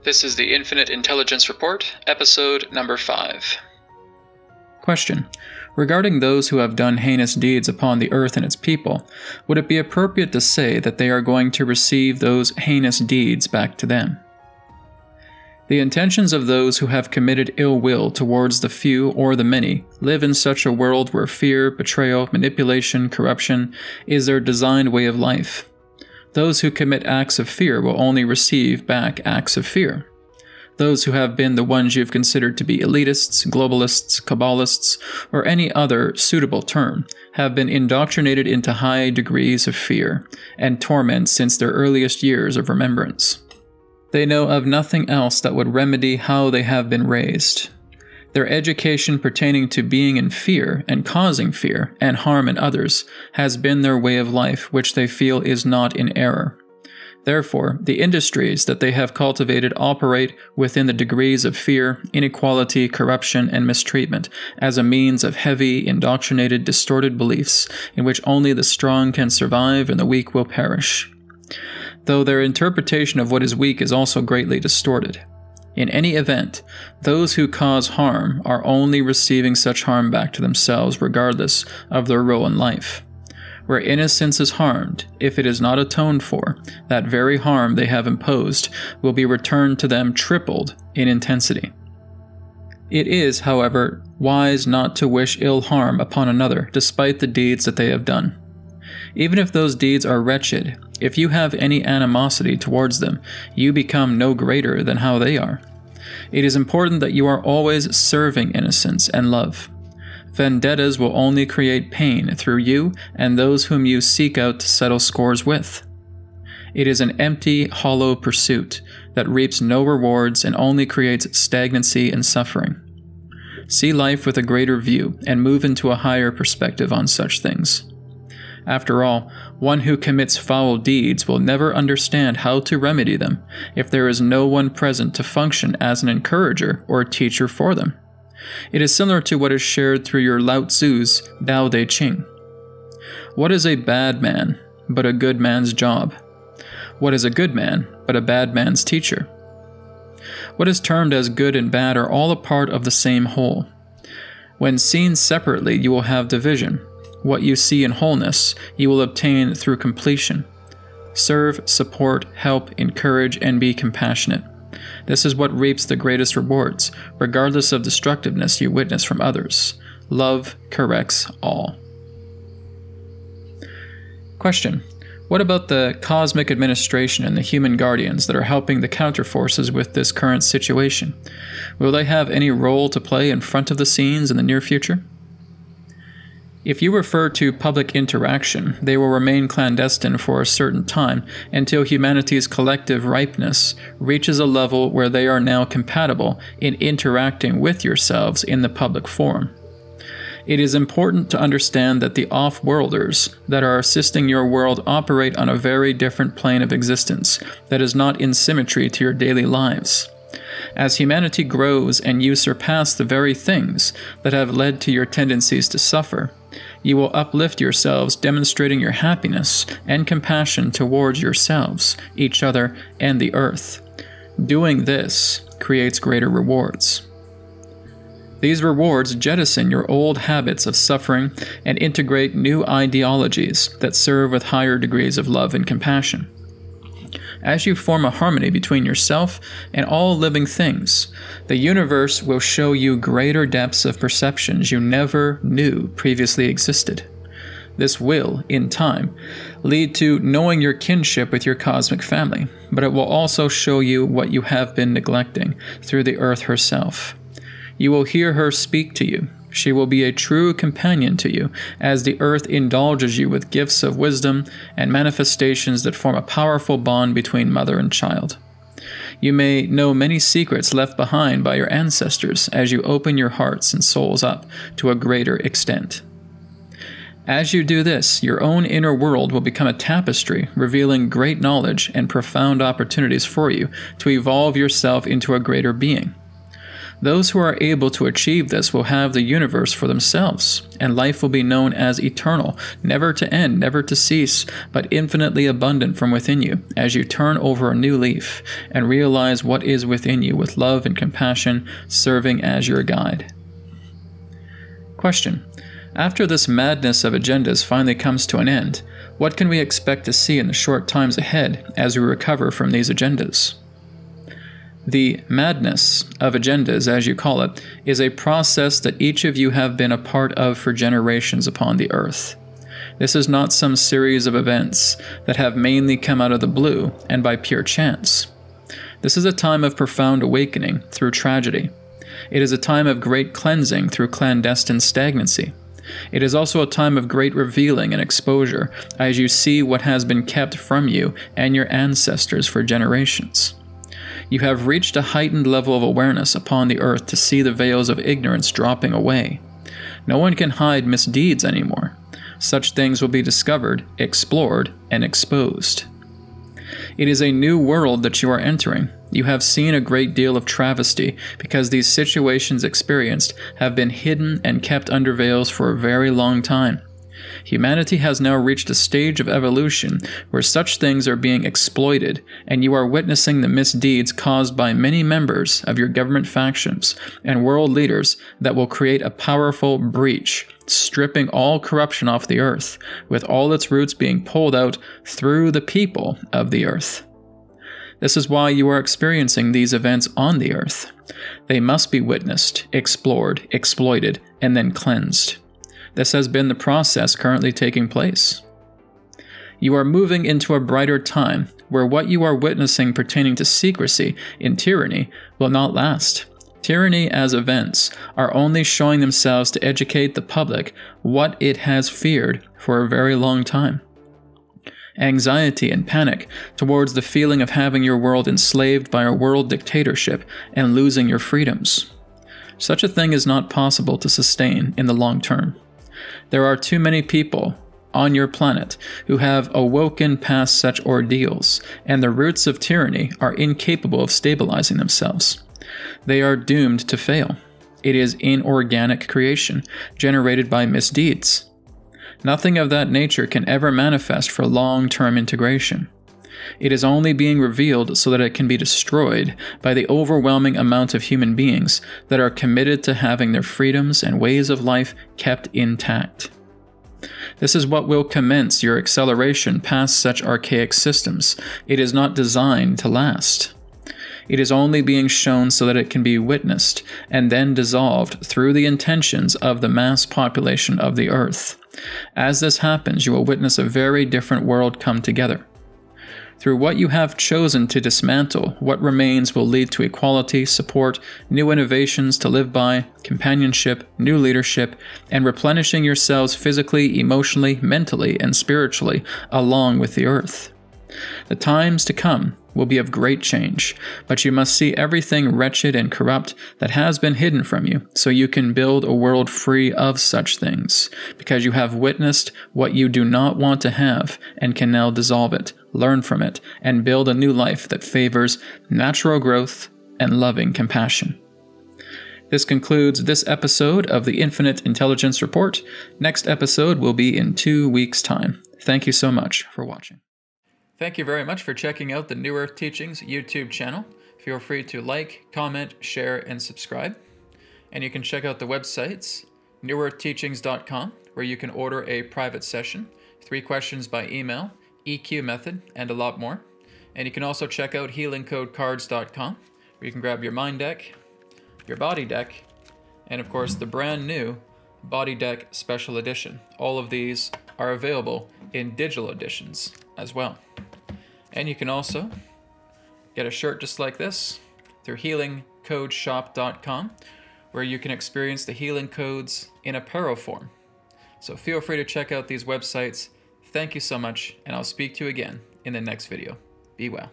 This is the Infinite Intelligence Report, episode number 5. Question. Regarding those who have done heinous deeds upon the earth and its people, would it be appropriate to say that they are going to receive those heinous deeds back to them? The intentions of those who have committed ill will towards the few or the many live in such a world where fear, betrayal, manipulation, corruption is their designed way of life. Those who commit acts of fear will only receive back acts of fear. Those who have been the ones you've considered to be elitists, globalists, Kabbalists, or any other suitable term, have been indoctrinated into high degrees of fear and torment since their earliest years of remembrance. They know of nothing else that would remedy how they have been raised. Their education pertaining to being in fear and causing fear and harm in others has been their way of life, which they feel is not in error. Therefore, the industries that they have cultivated operate within the degrees of fear, inequality, corruption, and mistreatment as a means of heavy, indoctrinated, distorted beliefs in which only the strong can survive and the weak will perish. Though their interpretation of what is weak is also greatly distorted. In any event, those who cause harm are only receiving such harm back to themselves regardless of their role in life. Where innocence is harmed, if it is not atoned for, that very harm they have imposed will be returned to them tripled in intensity. It is, however, wise not to wish ill harm upon another despite the deeds that they have done. Even if those deeds are wretched, if you have any animosity towards them, you become no greater than how they are. It is important that you are always serving innocence and love. Vendettas will only create pain through you and those whom you seek out to settle scores with. It is an empty, hollow pursuit that reaps no rewards and only creates stagnancy and suffering. See life with a greater view and move into a higher perspective on such things. After all, one who commits foul deeds will never understand how to remedy them if there is no one present to function as an encourager or teacher for them. It is similar to what is shared through your Lao Tzu's Tao Te Ching. What is a bad man but a good man's job? What is a good man but a bad man's teacher? What is termed as good and bad are all a part of the same whole. When seen separately, you will have division. What you see in wholeness, you will obtain through completion. Serve, support, help, encourage, and be compassionate. This is what reaps the greatest rewards, regardless of destructiveness you witness from others. Love corrects all. Question. What about the cosmic administration and the human guardians that are helping the counterforces with this current situation? Will they have any role to play in front of the scenes in the near future? If you refer to public interaction, they will remain clandestine for a certain time until humanity's collective ripeness reaches a level where they are now compatible in interacting with yourselves in the public forum. It is important to understand that the off-worlders that are assisting your world operate on a very different plane of existence that is not in symmetry to your daily lives. As humanity grows and you surpass the very things that have led to your tendencies to suffer, you will uplift yourselves, demonstrating your happiness and compassion towards yourselves, each other, and the earth. Doing this creates greater rewards. These rewards jettison your old habits of suffering and integrate new ideologies that serve with higher degrees of love and compassion. As you form a harmony between yourself and all living things, the universe will show you greater depths of perceptions you never knew previously existed. This will, in time, lead to knowing your kinship with your cosmic family, but it will also show you what you have been neglecting through the earth herself. You will hear her speak to you. She will be a true companion to you as the earth indulges you with gifts of wisdom and manifestations that form a powerful bond between mother and child. You may know many secrets left behind by your ancestors as you open your hearts and souls up to a greater extent. As you do this, your own inner world will become a tapestry revealing great knowledge and profound opportunities for you to evolve yourself into a greater being. Those who are able to achieve this will have the universe for themselves, and life will be known as eternal, never to end, never to cease, but infinitely abundant from within you, as you turn over a new leaf and realize what is within you with love and compassion serving as your guide. Question: after this madness of agendas finally comes to an end, what can we expect to see in the short times ahead as we recover from these agendas? The madness of agendas, as you call it, is a process that each of you have been a part of for generations upon the earth. This is not some series of events that have mainly come out of the blue and by pure chance. This is a time of profound awakening through tragedy. It is a time of great cleansing through clandestine stagnancy. It is also a time of great revealing and exposure as you see what has been kept from you and your ancestors for generations. You have reached a heightened level of awareness upon the earth to see the veils of ignorance dropping away. No one can hide misdeeds anymore. Such things will be discovered, explored, and exposed. It is a new world that you are entering. You have seen a great deal of travesty because these situations experienced have been hidden and kept under veils for a very long time. Humanity has now reached a stage of evolution where such things are being exploited, and you are witnessing the misdeeds caused by many members of your government factions and world leaders that will create a powerful breach, stripping all corruption off the earth, with all its roots being pulled out through the people of the earth. This is why you are experiencing these events on the earth. They must be witnessed, explored, exploited, and then cleansed. This has been the process currently taking place. You are moving into a brighter time where what you are witnessing pertaining to secrecy in tyranny will not last. Tyranny as events are only showing themselves to educate the public what it has feared for a very long time. Anxiety and panic towards the feeling of having your world enslaved by a world dictatorship and losing your freedoms. Such a thing is not possible to sustain in the long term. There are too many people on your planet who have awoken past such ordeals, and the roots of tyranny are incapable of stabilizing themselves. They are doomed to fail. It is inorganic creation, generated by misdeeds. Nothing of that nature can ever manifest for long-term integration. It is only being revealed so that it can be destroyed by the overwhelming amount of human beings that are committed to having their freedoms and ways of life kept intact. This is what will commence your acceleration past such archaic systems. It is not designed to last. It is only being shown so that it can be witnessed and then dissolved through the intentions of the mass population of the earth. As this happens, you will witness a very different world come together. Through what you have chosen to dismantle, what remains will lead to equality, support, new innovations to live by, companionship, new leadership, and replenishing yourselves physically, emotionally, mentally, and spiritually along with the earth. The times to come will be of great change, but you must see everything wretched and corrupt that has been hidden from you, so you can build a world free of such things, because you have witnessed what you do not want to have and can now dissolve it, learn from it, and build a new life that favors natural growth and loving compassion. This concludes this episode of the Infinite Intelligence Report. Next episode will be in 2 weeks' time. Thank you so much for watching. Thank you very much for checking out the New Earth Teachings YouTube channel. Feel free to like, comment, share, and subscribe. And you can check out the websites, newearthteachings.com, where you can order a private session, 3 questions by email, EQ method, and a lot more. And you can also check out healingcodecards.com, where you can grab your mind deck, your body deck, and of course the brand new Body Deck Special Edition. All of these are available in digital editions as well. And you can also get a shirt just like this through healingcodeshop.com, where you can experience the healing codes in apparel form. So feel free to check out these websites. Thank you so much, and I'll speak to you again in the next video. Be well.